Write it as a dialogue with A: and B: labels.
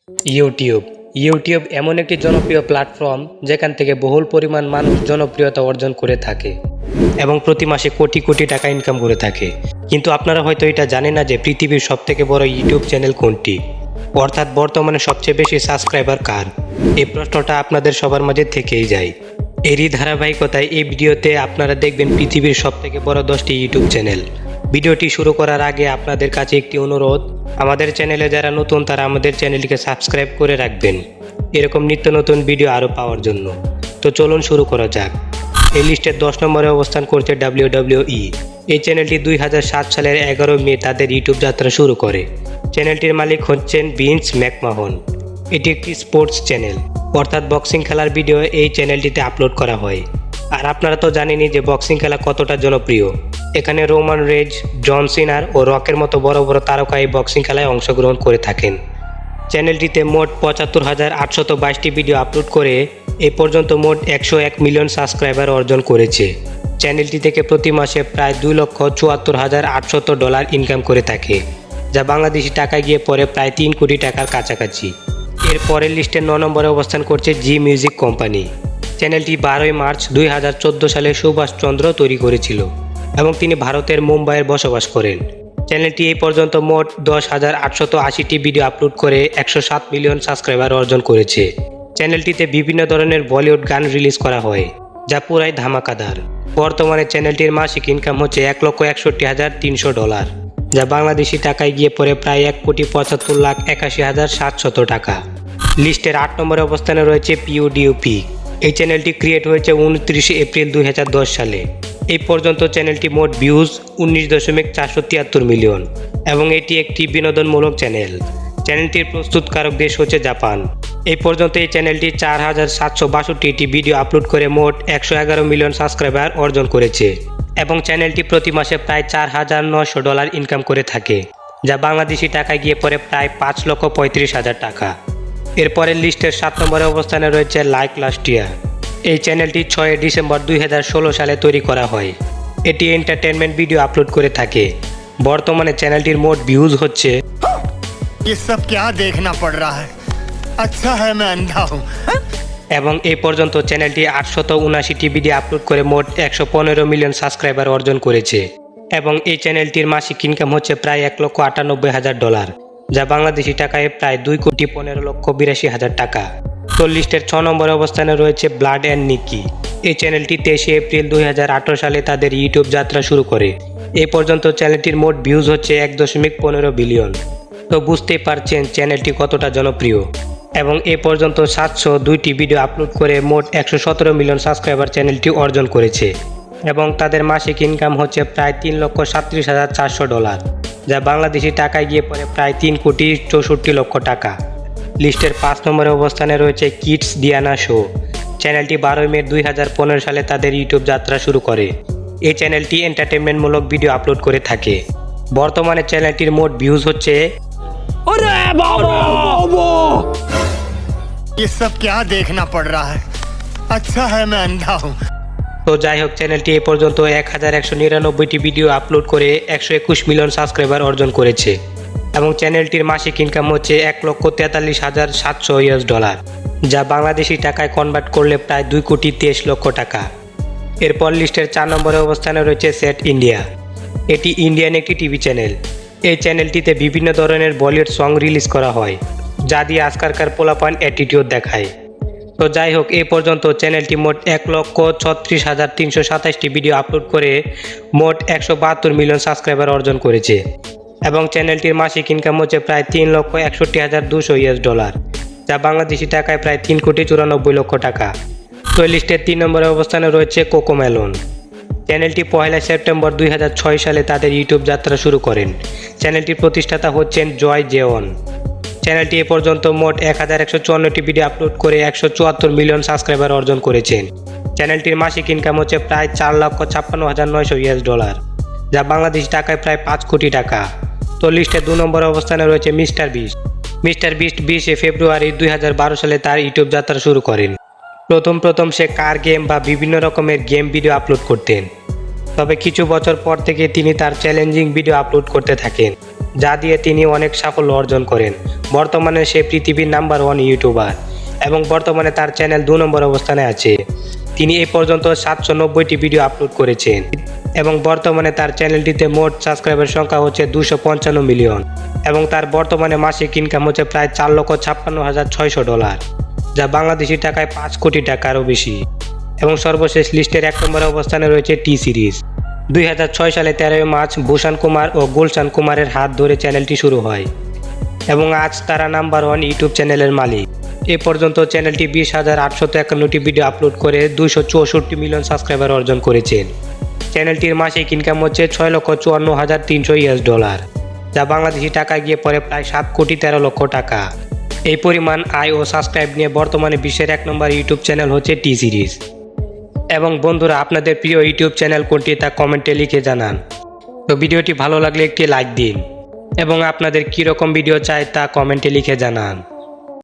A: YouTube YouTube এমন একটি জনপ্রিয় প্ল্যাটফর্ম যেখান থেকে বহুল পরিমাণ মানুষ জনপ্রিয়তা অর্জন করে থাকে এবং প্রতি মাসে কোটি কোটি টাকা ইনকাম করে থাকে। কিন্তু আপনারা হয়তো এটা জানেন না যে পৃথিবীর সবথেকে বড় ইউটিউব চ্যানেল কোনটি, অর্থাৎ বর্তমানে সবচেয়ে বেশি সাবস্ক্রাইবার কার। এই প্রশ্নটা আপনাদের সবার মাঝে থেকেই যায়। এরই ধারাবাহিকতায় এই ভিডিওতে আপনারা দেখবেন পৃথিবীর সবথেকে বড় 10টি ইউটিউব চ্যানেল। ভিডিওটি শুরু করার আগে আপনাদের কাছে একটি অনুরোধ, আমাদের চ্যানেলে যারা নতুন তারা আমাদের চ্যানেলটিকে সাবস্ক্রাইব করে রাখবেন এরকম নিত্য নতুন ভিডিও আরও পাওয়ার জন্য। তো চলুন শুরু করা যাক। এই লিস্টের 10 নম্বরে অবস্থান করছে WWE। এই চ্যানেলটি 2007 সালের 11 মে তাদের ইউটিউব যাত্রা শুরু করে। চ্যানেলটির মালিক হচ্ছেন ভিন্স ম্যাকমাহন। এটি একটি স্পোর্টস চ্যানেল, অর্থাৎ বক্সিং খেলার ভিডিও এই চ্যানেলটিতে আপলোড করা হয়। আর আপনারা তো জানেনই যে বক্সিং খেলা কতটা জনপ্রিয়। এখানে রোমান রেজ, জন সিনার ও রকের মতো বড় বড় তারকা এই বক্সিং খেলায় অংশগ্রহণ করে থাকেন। চ্যানেলটিতে মোট ৭৫,৮২২টি ভিডিও আপলোড করে এ পর্যন্ত মোট 101 মিলিয়ন সাবস্ক্রাইবার অর্জন করেছে। চ্যানেলটি থেকে প্রতি মাসে প্রায় $2,74,800 ইনকাম করে থাকে, যা বাংলাদেশি টাকায় গিয়ে পড়ে প্রায় 3 কোটি টাকার কাছাকাছি। এর পরের লিস্টে 9 নম্বরে অবস্থান করছে জি মিউজিক কোম্পানি। চ্যানেলটি 12 মার্চ 2014 সালে সুভাষ চন্দ্র তৈরি করেছিল এবং তিনি ভারতের মুম্বাইয়ে বসবাস করেন। চ্যানেলটি এই পর্যন্ত মোট 10,880টি ভিডিও আপলোড করে 107 মিলিয়ন সাবস্ক্রাইবার অর্জন করেছে। চ্যানেলটিতে বিভিন্ন ধরনের বলিউড গান রিলিজ করা হয়, যা পুরাই ধামাকাদার। বর্তমানে চ্যানেলটির মাসিক ইনকাম হচ্ছে $1,61,300, যা বাংলাদেশি টাকায় গিয়ে পড়ে প্রায় 1,75,81,700 টাকা। লিস্টের 8 নম্বরে অবস্থানে রয়েছে পিউডিউপি। এই চ্যানেলটি ক্রিয়েট হয়েছে 29 এপ্রিল 2010 সালে। এই পর্যন্ত চ্যানেলটি মোট ভিউজ 19.473 মিলিয়ন এবং এটি একটি বিনোদনমূলক চ্যানেল। চ্যানেলটির প্রস্তুতকারক দেশ হচ্ছে জাপান। এই পর্যন্ত এই চ্যানেলটি 4,762টি ভিডিও আপলোড করে মোট 111 মিলিয়ন সাবস্ক্রাইবার অর্জন করেছে এবং চ্যানেলটি প্রতি মাসে প্রায় $4,900 ইনকাম করে থাকে, যা বাংলাদেশি টাকায় গিয়ে পড়ে প্রায় 5,35,000 টাকা। এরপরের লিস্টের 7 নম্বরে অবস্থানে রয়েছে লাইক লাস্ট ইয়ার। এই চ্যানেলটি 6 ডিসেম্বর 2016 সালে তৈরি করা হয়। এটি এন্টারটেনমেন্ট ভিডিও আপলোড করে থাকে। বর্তমানে চ্যানেলটির মোট ভিউজ হচ্ছে
B: ये सब क्या देखना पड़ रहा है? अच्छा है मैं अंधा हूँ।
A: এবং এই পর্যন্ত চ্যানেলটি 879টি ভিডিও আপলোড করে মোট 115 মিলিয়ন সাবস্ক্রাইবার অর্জন করেছে এবং এই চ্যানেলটির মাসিক ইনকাম হচ্ছে প্রায় $1,98,000, যা বাংলাদেশি টাকায় প্রায় $2,15,82,000 টাকা। তো লিস্টের 6 নম্বরে অবস্থানে রয়েছে ব্লাড অ্যান্ড নিকি। এই চ্যানেলটি 23 এপ্রিল 2018 সালে তাদের ইউটিউব যাত্রা শুরু করে। এই পর্যন্ত চ্যানেলটির মোট ভিউজ হচ্ছে 1.15 বিলিয়ন। তো বুঝতেই পারছেন চ্যানেলটি কতটা জনপ্রিয় এবং এ পর্যন্ত 702টি ভিডিও আপলোড করে মোট 117 মিলিয়ন সাবস্ক্রাইবার চ্যানেলটি অর্জন করেছে এবং তাদের মাসিক ইনকাম হচ্ছে প্রায় $3,37,400, যা বাংলাদেশি টাকায় গিয়ে পড়ে প্রায় $3,64,00,000 টাকা। লিস্টের 5 নম্বরে অবস্থানে রয়েছে কিডস ডিয়ানা শো। চ্যানেলটি 12 মে 2015 সালে তাদের ইউটিউব যাত্রা শুরু করে। এই চ্যানেলটি এন্টারটেনমেন্টমূলক ভিডিও আপলোড করে থাকে। বর্তমানে চ্যানেলটির মোট ভিউজ হচ্ছে
B: ये सब क्या देखना पड़ रहा है? अच्छा है मैं अंधा हूँ।
A: তো যাই হোক, চ্যানেলটি এ পর্যন্ত 1,199টি ভিডিও আপলোড করে 121 মিলিয়ন সাবস্ক্রাইবার অর্জন করেছে এবং চ্যানেলটির মাসিক ইনকাম হচ্ছে $1,43,700, যা বাংলাদেশি টাকায় কনভার্ট করলে প্রায় $2,23,00,000 টাকা। এরপর লিস্টের 4 নম্বরে অবস্থানে রয়েছে সেট ইন্ডিয়া। এটি ইন্ডিয়ান একটি টিভি চ্যানেল। এই চ্যানেলটিতে বিভিন্ন ধরনের বলিউড সং রিলিজ করা হয়, যা দিয়ে আজকালকার পোলাপান অ্যাটিটিউড দেখায়। তো যাই হোক, এ পর্যন্ত চ্যানেলটি মোট 1,36,327টি ভিডিও আপলোড করে মোট 172 মিলিয়ন সাবস্ক্রাইবার অর্জন করেছে এবং চ্যানেলটির মাসিক ইনকাম হচ্ছে প্রায় $3,61,200, যা বাংলাদেশি টাকায় প্রায় $3,94,00,000 টাকা। তো লিস্টের 3 নম্বরে অবস্থানে রয়েছে কোকোমেলন। চ্যানেলটি 1 সেপ্টেম্বর 2006 সালে তাদের ইউটিউব যাত্রা শুরু করেন। চ্যানেলটির প্রতিষ্ঠাতা হচ্ছেন জয় জেওন। চ্যানেলটি এ পর্যন্ত মোট 1,154টি ভিডিও আপলোড করে 174 মিলিয়ন সাবস্ক্রাইবার অর্জন করেছেন। চ্যানেলটির মাসিক ইনকাম হচ্ছে প্রায় $4,56,900, যা বাংলাদেশি টাকায় প্রায় 5 কোটি টাকা। তো লিস্টে 2 নম্বরে অবস্থানে রয়েছে মিস্টার বিস্ট। মিস্টার বিস্ট 20 ফেব্রুয়ারি 2012 সালে তার ইউটিউব যাত্রা শুরু করেন। প্রথম সে কার গেম বা বিভিন্ন রকমের গেম ভিডিও আপলোড করতেন, তবে কিছু বছর পর থেকে তিনি তার চ্যালেঞ্জিং ভিডিও আপলোড করতে থাকেন যা দিয়ে তিনি অনেক সাফল্য অর্জন করেন। বর্তমানে সে পৃথিবীর নাম্বার 1 ইউটিউবার এবং বর্তমানে তার চ্যানেল 2 নম্বর অবস্থানে আছে। তিনি এই পর্যন্ত 790টি ভিডিও আপলোড করেছেন এবং বর্তমানে তার চ্যানেলটিতে মোট সাবস্ক্রাইবার সংখ্যা হচ্ছে 255 মিলিয়ন এবং তার বর্তমানে মাসিক ইনকাম হচ্ছে প্রায় $4,56,600, যা বাংলাদেশি টাকায় 5 কোটি টাকারও বেশি। এবং সর্বশেষ লিস্টের 1 নম্বর অবস্থানে রয়েছে টি সিরিজ। 2006 সালে 13 মার্চ ভূষণ কুমার ও গুলশান কুমারের হাত ধরে চ্যানেলটি শুরু হয় এবং আজ তারা নাম্বার 1 ইউটিউব চ্যানেলের মালিক। এ পর্যন্ত চ্যানেলটি 20,851টি ভিডিও আপলোড করে 264 মিলিয়ন সাবস্ক্রাইবার অর্জন করেছেন। চ্যানেলটির মাসিক ইনকাম হচ্ছে $6,54,300, যা বাংলাদেশি টাকায় গিয়ে পড়ে প্রায় 7,13,00,000 টাকা। এই পরিমাণ আয় ও সাবস্ক্রাইব নিয়ে বর্তমানে বিশ্বের 1 নম্বর ইউটিউব চ্যানেল হচ্ছে টি সিরিজ। এবং বন্ধুরা, আপনাদের প্রিয় ইউটিউব চ্যানেল কোনটি তা কমেন্টে লিখে জানান। তো ভিডিওটি ভালো লাগলে একটি লাইক দিন এবং আপনাদের কী রকম ভিডিও চাই তা কমেন্টে লিখে জানান।